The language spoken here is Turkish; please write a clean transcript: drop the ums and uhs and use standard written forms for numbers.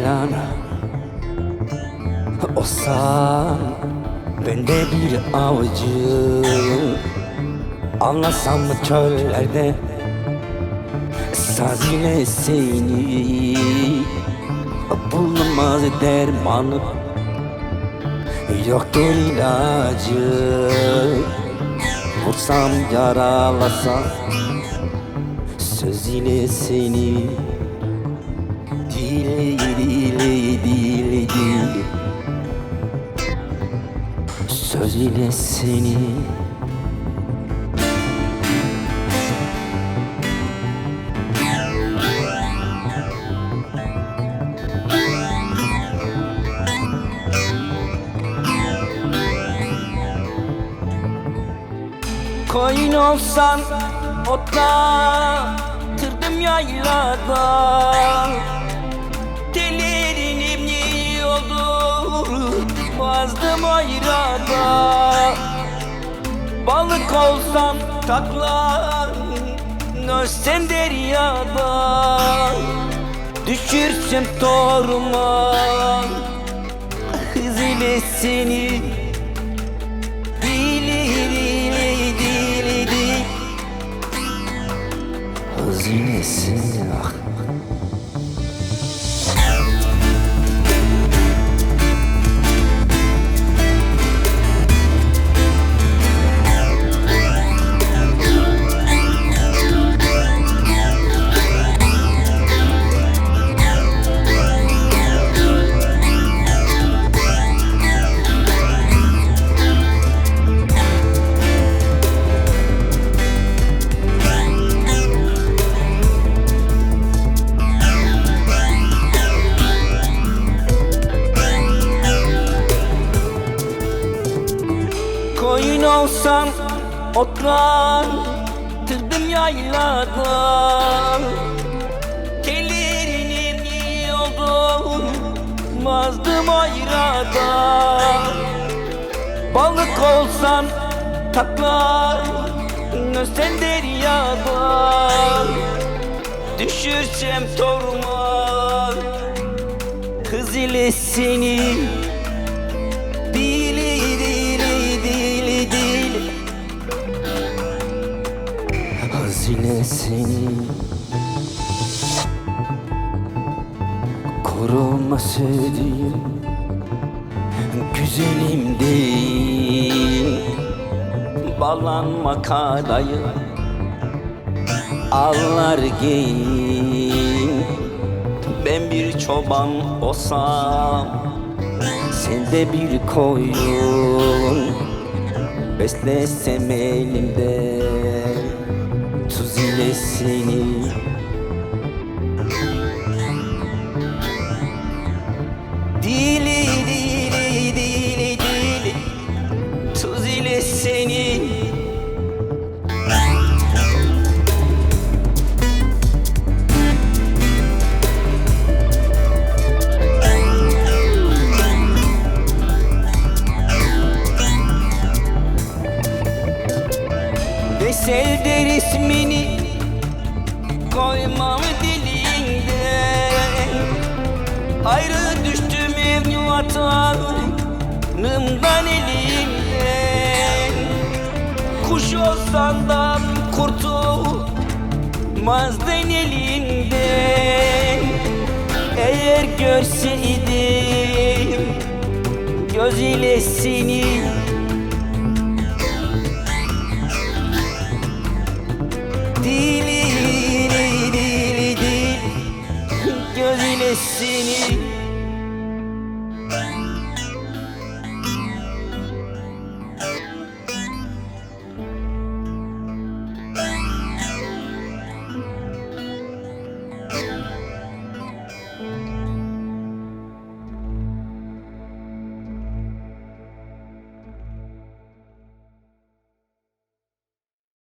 ceylan olsan, ben de bir avcı. Anlasam mı çöllerde saz ile seni, bulunmaz dermanı, yoktur ilacı. Vursam yaralasam söz ile seni, dile dile dile dile, söz ile seni. Koyun olsan otlatırdım yaylada, tellerin olur bazdım ayrada. Balık olsam takla nösen deryada, düşürsem toruma hız ile seni, hazinesin ah. Koyun olsam otlatırdım yaylada, tellerin olmazdım ayrada. Balık olsam takla nösen deryada, düşürsem toruma hız ile seni, dile dile dile dile, hız ile seni. Koruma sevdiğim güzelim değil, bağlanma karayı ağlar giyin. Ben bir çoban olsam, sen de bir koyun, beslesem elimde tuz ile seni. Dili dili dili dili, tuz ile seni. Ve sevdir ismini koymam dilinden, ayrı düştüm vatanımdan elimden. Kuş olsan da kurtulmazdın elinden. Eğer görseydim göz ile seni, dili dili dili, göz ile seni.